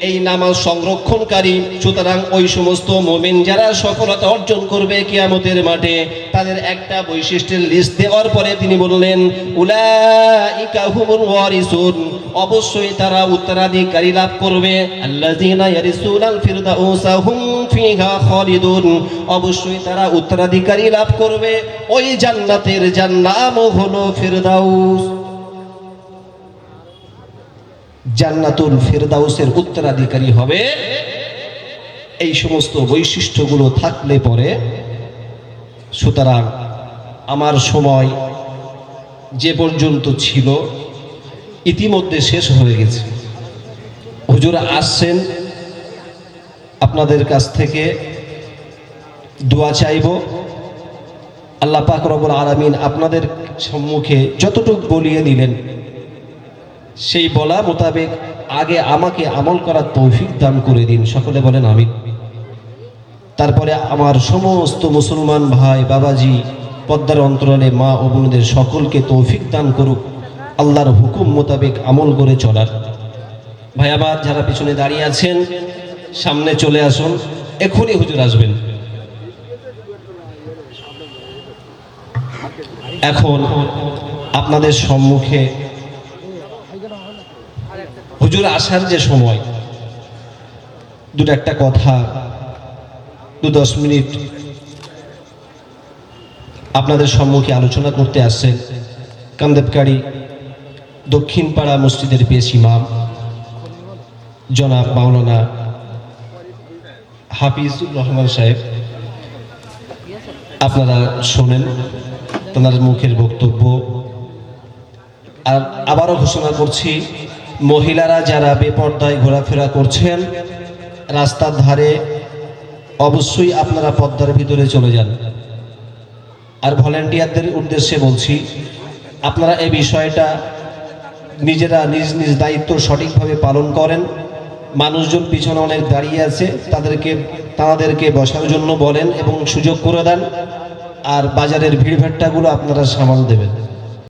এই নামাজ সংরক্ষণকারী, সুতরাং ওই সমস্ত মুমিন যারা সফলতা অর্জন করবে কিয়ামতের মাঠে, তাদের একটা বৈশিষ্ট্যের লিস্ট দেওয়ার পরে তিনি বললেন, উলাইকা হুমুল ওয়ারিসুন, অবশ্যই তারা উত্তরাধিকারী লাভ করবে। আল্লাযীনা ইয়ারিসুনাল ফিরদাউসা হুম ফিহা খালিদুন, অবশ্যই তারা উত্তরাধিকারী লাভ করবে ওই জান্নাতের, যার নাম হলো ফিরদাউস। জান্নাতুল ফিরদাউসের উত্তরাধিকারী হবে। এই সমস্ত বৈশিষ্ট্যগুলো থাকলে পরে, সুতরাং আমার সময় যে পর্যন্ত ছিল ইতিমধ্যে শেষ হয়ে গেছে। হুজুর আসছেন, আপনাদের কাছ থেকে দোয়া চাইব। আল্লাহ পাক রব্বুল আলামিন আপনাদের সম্মুখে যতটুকু বলিয়ে দিলেন, সেই বলা মোতাবেক আগে আমাকে আমল করার তৌফিক দান করে দিন। সকলে বলেন আমিন। তারপরে আমার সমস্ত মুসলমান ভাই বাবাজি, পদ্মার অন্তরালে মা ও বোনদের সকলকে তৌফিক দান করুক আল্লাহর হুকুম মোতাবেক আমল করে চলার। ভাই আবার যারা পিছনে দাঁড়িয়ে আছেন, সামনে চলে আসুন, এখনই হুজুর আসবেন। এখন আপনাদের সম্মুখে হুজুর আসার যে সময়, দুটো একটা কথা 2-10 মিনিট আপনাদের সম্মুখে আলোচনা করতে আসছেন কান্দেবকারী দক্ষিণ পাড়া মসজিদের পেশ ইমাম জনাব মাওলানা হাফিজুর রহমান সাহেব। আপনারা শোনেন তাঁর মুখের বক্তব্য। আর আবারও ঘোষণা করছি, মহিলারা যারা বেপর্দায় ঘোরাফেরা করছেন রাস্তার ধারে, অবশ্যই আপনারা পর্দার ভিতরে চলে যান। আর ভলেন্টিয়ারদের উদ্দেশ্যে বলছি, আপনারা এই বিষয়টা নিজেরা নিজ নিজ দায়িত্ব সঠিকভাবে পালন করেন। মানুষজন পিছনে অনেক দাঁড়িয়ে আছে, তাদেরকে বসার জন্য বলেন এবং সুযোগ করে দেন। আর বাজারের ভিড়ভাট্টাগুলো আপনারা সামাল দেবেন।